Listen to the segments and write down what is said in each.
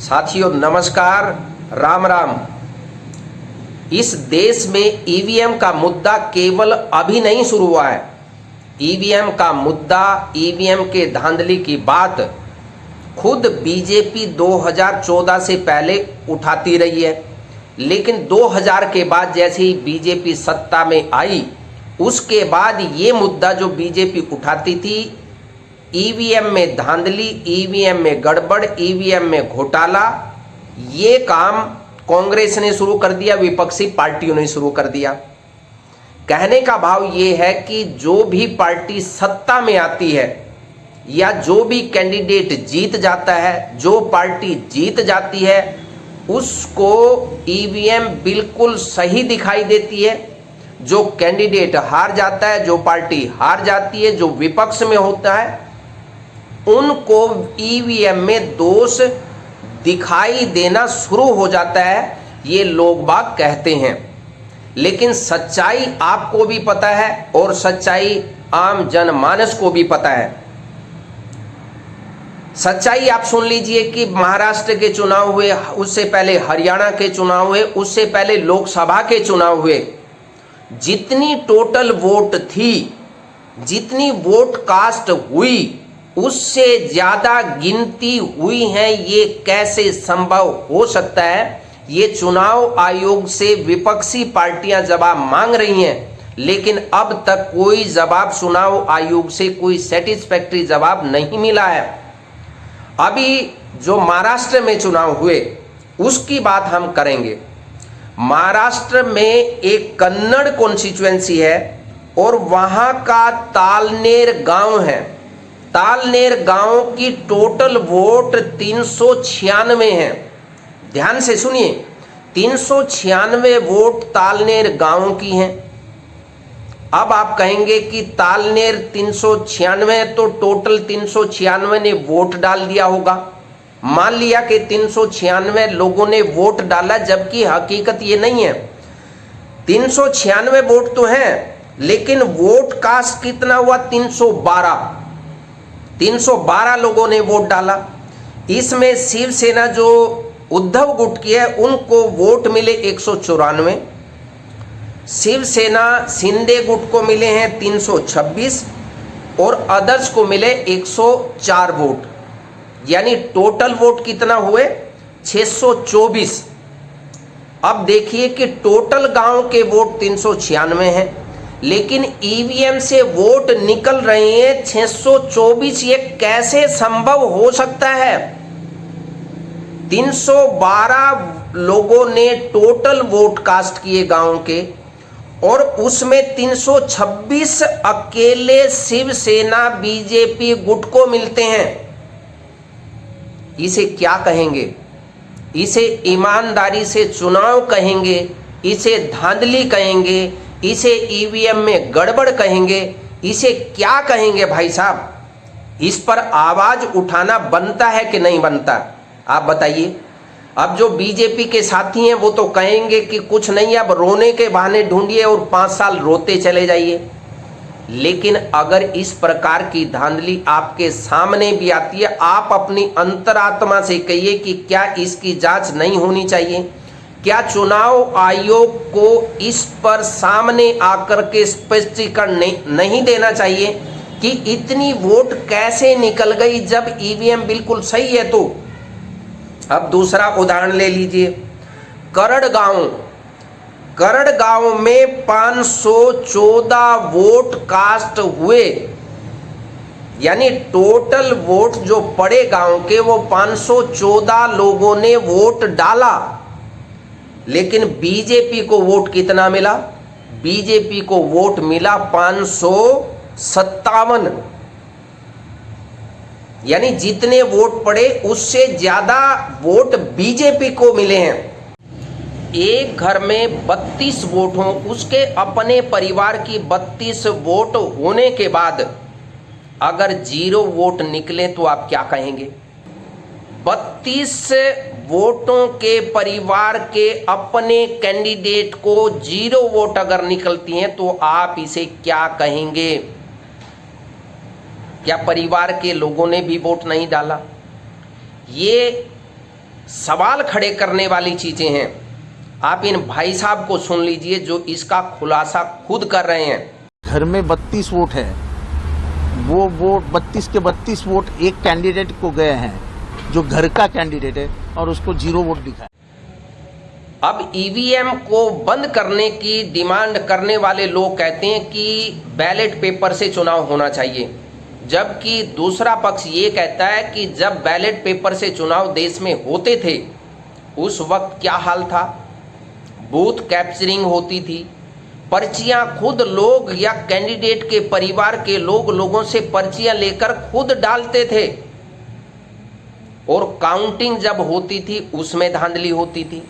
साथियों नमस्कार, राम राम। इस देश में ईवीएम का मुद्दा केवल अभी नहीं शुरू हुआ है। ईवीएम का मुद्दा, ईवीएम के धांधली की बात खुद बीजेपी 2014 से पहले उठाती रही है, लेकिन 2000 के बाद जैसे ही बीजेपी सत्ता में आई उसके बाद ये मुद्दा जो बीजेपी उठाती थी, ईवीएम में धांधली, ईवीएम में गड़बड़, ईवीएम में घोटाला, ये काम कांग्रेस ने शुरू कर दिया, विपक्षी पार्टियों ने शुरू कर दिया। कहने का भाव ये है कि जो भी पार्टी सत्ता में आती है या जो भी कैंडिडेट जीत जाता है, जो पार्टी जीत जाती है, उसको ईवीएम बिल्कुल सही दिखाई देती है। जो कैंडिडेट हार जाता है, जो पार्टी हार जाती है, जो विपक्ष में होता है, उनको ईवीएम में दोष दिखाई देना शुरू हो जाता है, ये लोग बाग कहते हैं। लेकिन सच्चाई आपको भी पता है और सच्चाई आम जनमानस को भी पता है। सच्चाई आप सुन लीजिए कि महाराष्ट्र के चुनाव हुए, उससे पहले हरियाणा के चुनाव हुए, उससे पहले लोकसभा के चुनाव हुए। जितनी टोटल वोट थी, जितनी वोट कास्ट हुई, उससे ज्यादा गिनती हुई है। ये कैसे संभव हो सकता है? ये चुनाव आयोग से विपक्षी पार्टियां जवाब मांग रही हैं, लेकिन अब तक कोई जवाब चुनाव आयोग से, कोई सेटिस्फैक्टरी जवाब नहीं मिला है। अभी जो महाराष्ट्र में चुनाव हुए उसकी बात हम करेंगे। महाराष्ट्र में एक कन्नड़ कॉन्स्टिट्यूएंसी है और वहां का तालनेर गांव है। तालनेर गांव की टोटल वोट 396 है। ध्यान से सुनिए, 396 वोट तालनेर गांव की हैं। अब आप कहेंगे कि तालनेर 396 तो टोटल 396 ने वोट डाल दिया होगा। मान लिया कि 396 लोगों ने वोट डाला, जबकि हकीकत ये नहीं है। 396 वोट तो हैं, लेकिन वोट कास्ट कितना हुआ? 312 लोगों ने वोट डाला। इसमें शिवसेना जो उद्धव गुट की है उनको वोट मिले 194, शिवसेना शिंदे गुट को मिले हैं 326 और अदर्स को मिले 104 वोट। यानी टोटल वोट कितना हुए? 624। अब देखिए कि टोटल गांव के वोट 396 हैं, लेकिन ईवीएम से वोट निकल रहे हैं 624। ये कैसे संभव हो सकता है? 312 लोगों ने टोटल वोट कास्ट किए गांव के, और उसमें 326 अकेले शिवसेना बीजेपी गुट को मिलते हैं। इसे क्या कहेंगे? इसे ईमानदारी से चुनाव कहेंगे, इसे धांधली कहेंगे, इसे ईवीएम में गड़बड़ कहेंगे, इसे क्या कहेंगे भाई साहब? इस पर आवाज उठाना बनता है कि नहीं बनता? आप बताइए। अब जो बीजेपी के साथी हैं वो तो कहेंगे कि कुछ नहीं, अब रोने के बहाने ढूंढिए और 5 साल रोते चले जाइए। लेकिन अगर इस प्रकार की धांधली आपके सामने भी आती है, आप अपनी अंतरात्मा से कहिए कि क्या इसकी जांच नहीं होनी चाहिए? क्या चुनाव आयोग को इस पर सामने आकर के स्पष्टीकरण नहीं देना चाहिए कि इतनी वोट कैसे निकल गई जब ईवीएम बिल्कुल सही है? तो अब दूसरा उदाहरण ले लीजिए, करड़ गांव में 514 वोट कास्ट हुए। यानी टोटल वोट जो पड़े गांव के वो 514 लोगों ने वोट डाला, लेकिन बीजेपी को वोट कितना मिला? बीजेपी को वोट मिला 557। यानी जितने वोट पड़े उससे ज्यादा वोट बीजेपी को मिले हैं। एक घर में 32 वोट हों, उसके अपने परिवार की 32 वोट होने के बाद अगर 0 वोट निकले तो आप क्या कहेंगे? 32 वोटों के परिवार के अपने कैंडिडेट को 0 वोट अगर निकलती हैं तो आप इसे क्या कहेंगे? क्या परिवार के लोगों ने भी वोट नहीं डाला? ये सवाल खड़े करने वाली चीज़ें हैं। आप इन भाई साहब को सुन लीजिए जो इसका खुलासा खुद कर रहे हैं। घर में 32 वोट है, वो वोट 32 के 32 वोट एक कैंडिडेट को गए हैं जो घर का कैंडिडेट है और उसको 0 वोट दिखा है। अब ईवीएम को बंद करने की डिमांड करने वाले लोग कहते हैं कि बैलेट पेपर से चुनाव होना चाहिए, जबकि दूसरा पक्ष ये कहता है कि जब बैलेट पेपर से चुनाव देश में होते थे उस वक्त क्या हाल था, बूथ कैप्चरिंग होती थी, पर्चियां खुद लोग या कैंडिडेट के परिवार के लोग लोगों से पर्चियां लेकर खुद डालते थे, और काउंटिंग जब होती थी उसमें धांधली होती थी।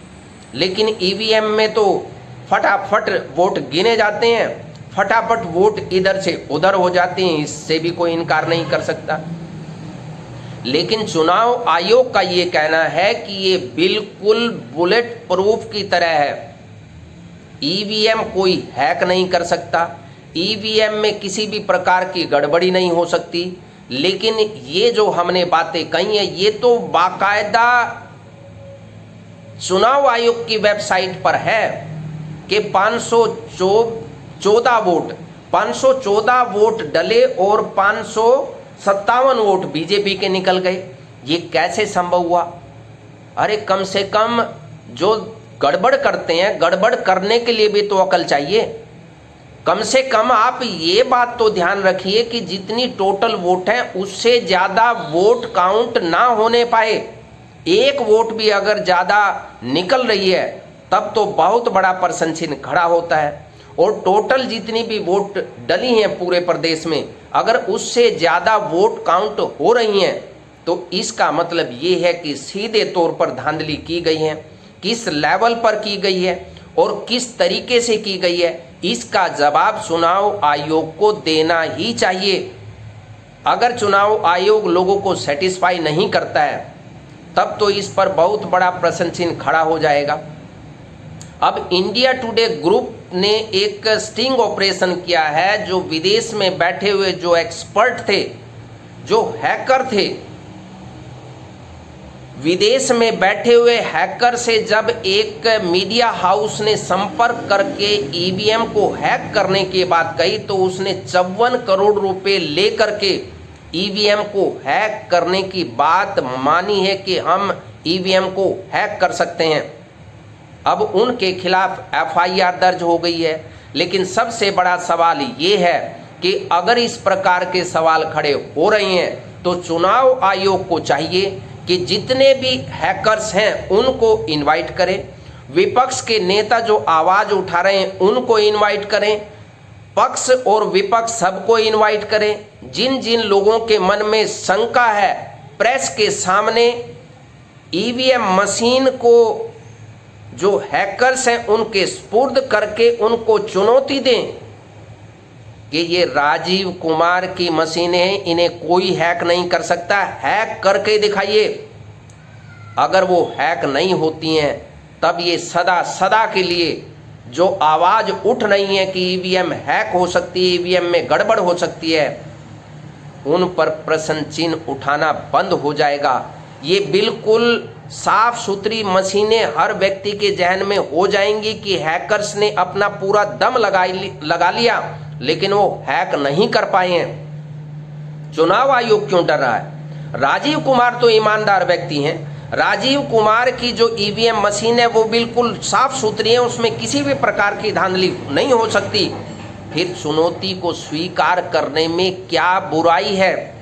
लेकिन ईवीएम में तो फटाफट वोट गिने जाते हैं, फटाफट वोट इधर से उधर हो जाते हैं, इससे भी कोई इनकार नहीं कर सकता। लेकिन चुनाव आयोग का ये कहना है कि ये बिल्कुल बुलेट प्रूफ की तरह है, ईवीएम कोई हैक नहीं कर सकता, ईवीएम में किसी भी प्रकार की गड़बड़ी नहीं हो सकती। लेकिन ये जो हमने बातें कही हैं ये तो बाकायदा चुनाव आयोग की वेबसाइट पर है कि 514 वोट डले और 557 वोट बीजेपी के निकल गए। ये कैसे संभव हुआ? अरे कम से कम जो गड़बड़ करते हैं, गड़बड़ करने के लिए भी तो अकल चाहिए। कम से कम आप ये बात तो ध्यान रखिए कि जितनी टोटल वोट है उससे ज़्यादा वोट काउंट ना होने पाए। एक वोट भी अगर ज़्यादा निकल रही है तब तो बहुत बड़ा प्रश्न चिन्ह खड़ा होता है। और टोटल जितनी भी वोट डली हैं पूरे प्रदेश में, अगर उससे ज़्यादा वोट काउंट हो रही हैं तो इसका मतलब ये है कि सीधे तौर पर धांधली की गई है। किस लेवल पर की गई है और किस तरीके से की गई है, इसका जवाब चुनाव आयोग को देना ही चाहिए। अगर चुनाव आयोग लोगों को सेटिस्फाई नहीं करता है तब तो इस पर बहुत बड़ा प्रश्न चिन्ह खड़ा हो जाएगा। अब इंडिया टुडे ग्रुप ने एक स्टिंग ऑपरेशन किया है, जो विदेश में बैठे हुए जो एक्सपर्ट थे, जो हैकर थे, विदेश में बैठे हुए हैकर से जब एक मीडिया हाउस ने संपर्क करके ईवीएम को हैक करने की बात कही तो उसने 54 करोड़ रुपए लेकर के ईवीएम को हैक करने की बात मानी है कि हम ईवीएम को हैक कर सकते हैं। अब उनके खिलाफ एफआईआर दर्ज हो गई है। लेकिन सबसे बड़ा सवाल ये है कि अगर इस प्रकार के सवाल खड़े हो रहे हैं तो चुनाव आयोग को चाहिए कि जितने भी हैकर्स हैं उनको इनवाइट करें, विपक्ष के नेता जो आवाज़ उठा रहे हैं उनको इनवाइट करें, पक्ष और विपक्ष सबको इनवाइट करें। जिन जिन लोगों के मन में शंका है प्रेस के सामने ईवीएम मशीन को जो हैकर्स हैं उनके स्पुर्द करके उनको चुनौती दें कि ये राजीव कुमार की मशीनें हैं, इन्हें कोई हैक नहीं कर सकता, हैक करके दिखाइए। अगर वो हैक नहीं होती हैं तब ये सदा सदा के लिए जो आवाज़ उठ रही है कि ईवीएम हैक हो सकती है, ईवीएम में गड़बड़ हो सकती है, उन पर प्रश्न चिन्ह उठाना बंद हो जाएगा। ये बिल्कुल साफ सुथरी मशीनें हर व्यक्ति के जहन में हो जाएंगी कि हैकर्स ने अपना पूरा दम लगा लिया लेकिन वो हैक नहीं कर पाए हैं। चुनाव आयोग क्यों डर रहा है? राजीव कुमार तो ईमानदार व्यक्ति हैं। राजीव कुमार की जो ईवीएम मशीन है वो बिल्कुल साफ सुथरी है, उसमें किसी भी प्रकार की धांधली नहीं हो सकती। फिर चुनौती को स्वीकार करने में क्या बुराई है?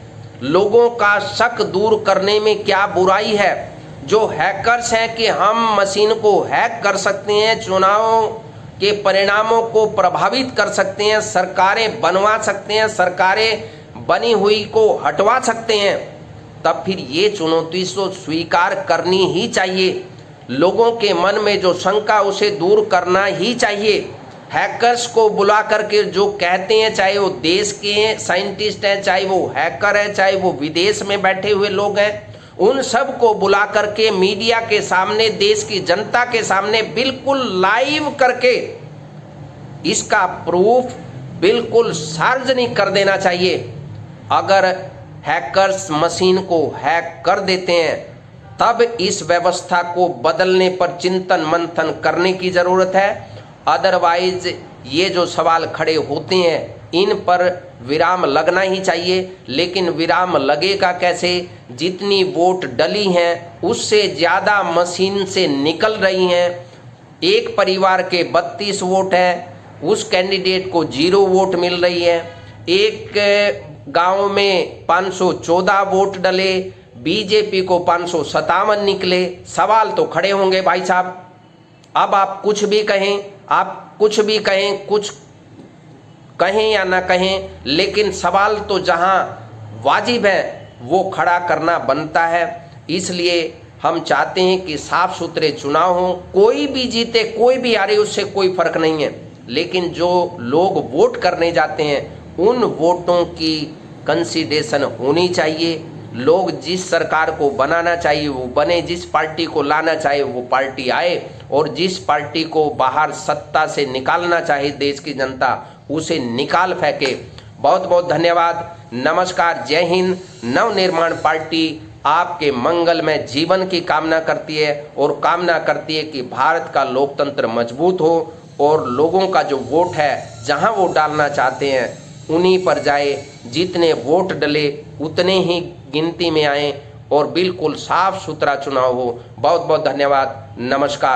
लोगों का शक दूर करने में क्या बुराई है? जो हैकर्स हैं कि हम मशीन को हैक कर सकते हैं, चुनाव के परिणामों को प्रभावित कर सकते हैं, सरकारें बनवा सकते हैं, सरकारें बनी हुई को हटवा सकते हैं, तब फिर ये चुनौती तो स्वीकार करनी ही चाहिए। लोगों के मन में जो शंका उसे दूर करना ही चाहिए। हैकर्स को बुला करके जो कहते हैं, चाहे वो देश के साइंटिस्ट हैं, चाहे वो हैकर हैं, चाहे वो विदेश में बैठे हुए लोग हैं, उन सब को बुला करके मीडिया के सामने, देश की जनता के सामने बिल्कुल लाइव करके इसका प्रूफ बिल्कुल सार्वजनिक कर देना चाहिए। अगर हैकर्स मशीन को हैक कर देते हैं तब इस व्यवस्था को बदलने पर चिंतन मंथन करने की ज़रूरत है। अदरवाइज ये जो सवाल खड़े होते हैं इन पर विराम लगना ही चाहिए। लेकिन विराम लगेगा कैसे? जितनी वोट डली हैं उससे ज़्यादा मशीन से निकल रही हैं। एक परिवार के 32 वोट हैं, उस कैंडिडेट को 0 वोट मिल रही है। एक गांव में 514 वोट डले, बीजेपी को 557 निकले। सवाल तो खड़े होंगे भाई साहब। अब आप कुछ भी कहें, कुछ कहें या ना कहें, लेकिन सवाल तो जहां वाजिब है वो खड़ा करना बनता है। इसलिए हम चाहते हैं कि साफ सुथरे चुनाव हों। कोई भी जीते कोई भी हारे उससे कोई फर्क नहीं है, लेकिन जो लोग वोट करने जाते हैं उन वोटों की कंसीडरेशन होनी चाहिए। लोग जिस सरकार को बनाना चाहिए वो बने, जिस पार्टी को लाना चाहिए वो पार्टी आए, और जिस पार्टी को बाहर सत्ता से निकालना चाहे देश की जनता उसे निकाल फेंके। बहुत बहुत धन्यवाद। नमस्कार, जय हिंद। नवनिर्माण पार्टी आपके मंगलमय जीवन की कामना करती है और कामना करती है कि भारत का लोकतंत्र मजबूत हो और लोगों का जो वोट है जहां वो डालना चाहते हैं उन्हीं पर जाए। जितने वोट डले उतने ही गिनती में आए और बिल्कुल साफ सुथरा चुनाव हो। बहुत बहुत धन्यवाद। नमस्कार।